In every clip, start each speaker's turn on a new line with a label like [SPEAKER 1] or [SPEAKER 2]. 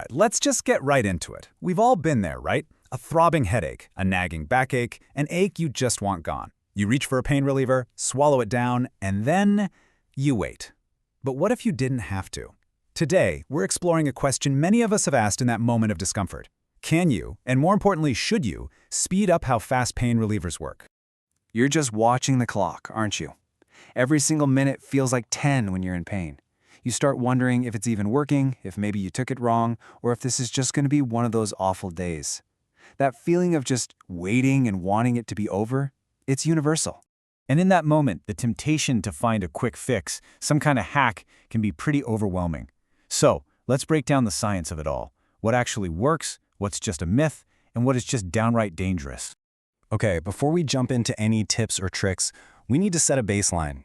[SPEAKER 1] right, let's just get right into it. We've all been there, right? A throbbing headache, a nagging backache, an ache you just want gone. You reach for a pain reliever, swallow it down, and then you wait. But what if you didn't have to? Today, we're exploring a question many of us have asked in that moment of discomfort. Can you, and more importantly, should you, speed up how fast pain relievers work?
[SPEAKER 2] You're just watching the clock, aren't you? Every single minute feels like 10 when you're in pain. You start wondering if it's even working, if maybe you took it wrong, or if this is just going to be one of those awful days. That feeling of just waiting and wanting it to be over, it's universal.
[SPEAKER 1] And in that moment, the temptation to find a quick fix, some kind of hack, can be pretty overwhelming. So, let's break down the science of it all. What actually works, what's just a myth, and what is just downright dangerous.
[SPEAKER 2] Okay, before we jump into any tips or tricks, we need to set a baseline.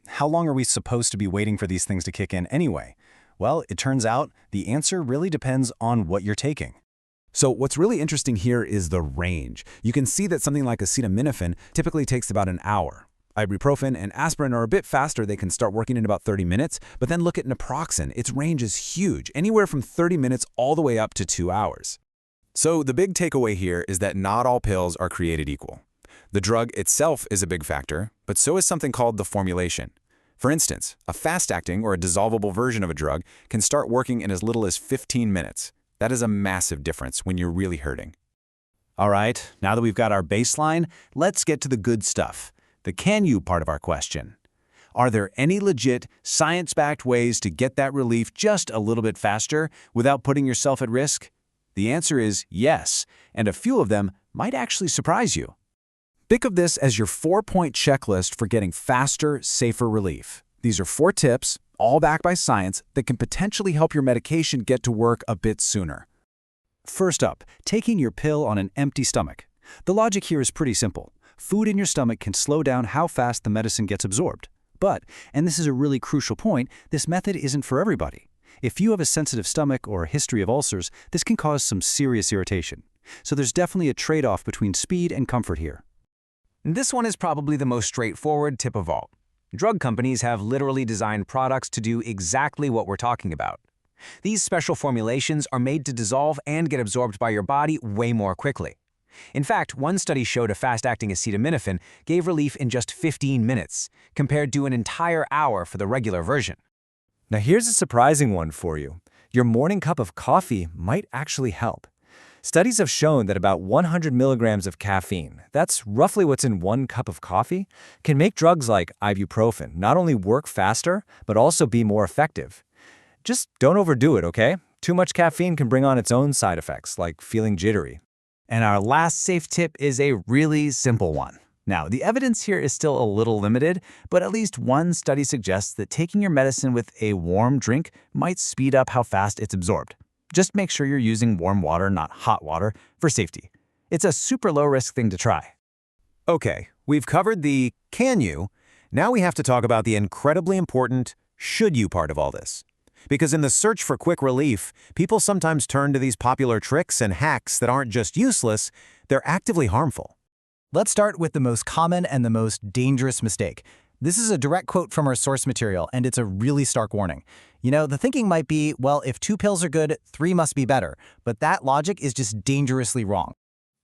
[SPEAKER 2] How long are we supposed to be waiting for these things to kick in anyway? Well, it turns out the answer really depends on what you're taking.
[SPEAKER 1] So what's really interesting here is the range. You can see that something like acetaminophen typically takes about an hour. Ibuprofen and aspirin are a bit faster. They can start working in about 30 minutes. But then look at naproxen. Its range is huge, anywhere from 30 minutes all the way up to 2 hours. So the big takeaway here is that not all pills are created equal. The drug itself is a big factor, but so is something called the formulation. For instance, a fast-acting or a dissolvable version of a drug can start working in as little as 15 minutes. That is a massive difference when you're really hurting.
[SPEAKER 2] All right, now that we've got our baseline, let's get to the good stuff, the can you part of our question. Are there any legit, science-backed ways to get that relief just a little bit faster without putting yourself at risk? The answer is yes, and a few of them might actually surprise you.
[SPEAKER 1] Think of this as your 4-point checklist for getting faster, safer relief. These are 4 tips, all backed by science, that can potentially help your medication get to work a bit sooner. First up, taking your pill on an empty stomach. The logic here is pretty simple. Food in your stomach can slow down how fast the medicine gets absorbed. But, and this is a really crucial point, this method isn't for everybody. If you have a sensitive stomach or a history of ulcers, this can cause some serious irritation. So there's definitely a trade-off between speed and comfort here.
[SPEAKER 3] This one is probably the most straightforward tip of all. Drug companies have literally designed products to do exactly what we're talking about. These special formulations are made to dissolve and get absorbed by your body way more quickly. In fact, one study showed a fast-acting acetaminophen gave relief in just 15 minutes, compared to an entire hour for the regular version.
[SPEAKER 2] Now here's a surprising one for you. Your morning cup of coffee might actually help. Studies have shown that about 100 milligrams of caffeine, that's roughly what's in 1 cup of coffee, can make drugs like ibuprofen not only work faster, but also be more effective. Just don't overdo it, okay? Too much caffeine can bring on its own side effects, like feeling jittery.
[SPEAKER 3] And our last safe tip is a really simple one. Now, the evidence here is still a little limited, but at least one study suggests that taking your medicine with a warm drink might speed up how fast it's absorbed. Just make sure you're using warm water, not hot water, for safety. It's a super low-risk thing to try.
[SPEAKER 4] Okay, we've covered the can you. Now we have to talk about the incredibly important should you part of all this. Because in the search for quick relief, people sometimes turn to these popular tricks and hacks that aren't just useless, they're actively harmful.
[SPEAKER 5] Let's start with the most common and the most dangerous mistake. This is a direct quote from our source material, and it's a really stark warning. The thinking might be, well, if 2 pills are good, 3 must be better. But that logic is just dangerously wrong.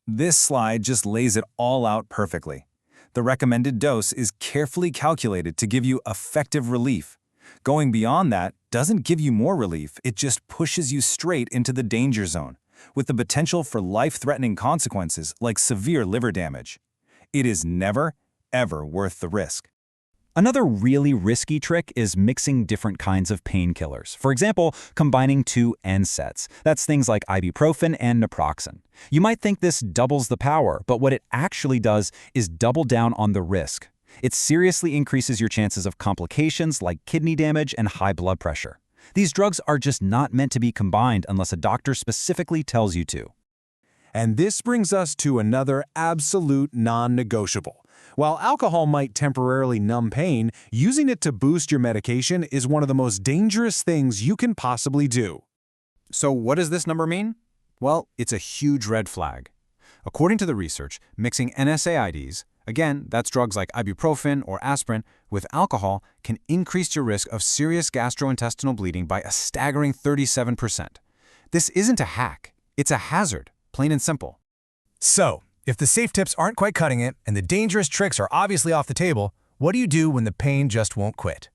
[SPEAKER 1] This slide just lays it all out perfectly. The recommended dose is carefully calculated to give you effective relief. Going beyond that doesn't give you more relief, it just pushes you straight into the danger zone, with the potential for life-threatening consequences like severe liver damage. It is never, ever worth the risk. Another really risky trick is mixing different kinds of painkillers. For example, combining 2 NSAIDs. That's things like ibuprofen and naproxen. You might think this doubles the power, but what it actually does is double down on the risk. It seriously increases your chances of complications like kidney damage and high blood pressure. These drugs are just not meant to be combined unless a doctor specifically tells you to.
[SPEAKER 4] And this brings us to another absolute non-negotiable. While alcohol might temporarily numb pain, using it to boost your medication is one of the most dangerous things you can possibly do.
[SPEAKER 1] So what does this number mean? Well, it's a huge red flag. According to the research, mixing NSAIDs, again, that's drugs like ibuprofen or aspirin, with alcohol can increase your risk of serious gastrointestinal bleeding by a staggering 37%.
[SPEAKER 4] This isn't a hack. It's a hazard, plain and simple.
[SPEAKER 6] So, if the safe tips aren't quite cutting it and the dangerous tricks are obviously off the table, what do you do when the pain just won't quit?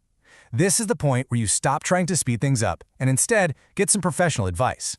[SPEAKER 6] This is the point where you stop trying to speed things up and instead get some professional advice.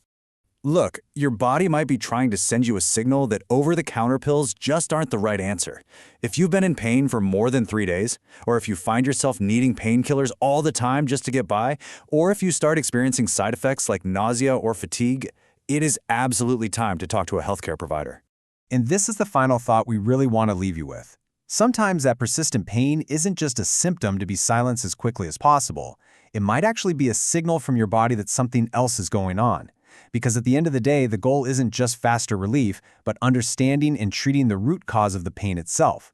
[SPEAKER 1] Look, your body might be trying to send you a signal that over-the-counter pills just aren't the right answer. If you've been in pain for more than 3 days, or if you find yourself needing painkillers all the time just to get by, or if you start experiencing side effects like nausea or fatigue, it is absolutely time to talk to a healthcare provider.
[SPEAKER 2] And this is the final thought we really want to leave you with. Sometimes that persistent pain isn't just a symptom to be silenced as quickly as possible. It might actually be a signal from your body that something else is going on. Because at the end of the day, the goal isn't just faster relief, but understanding and treating the root cause of the pain itself.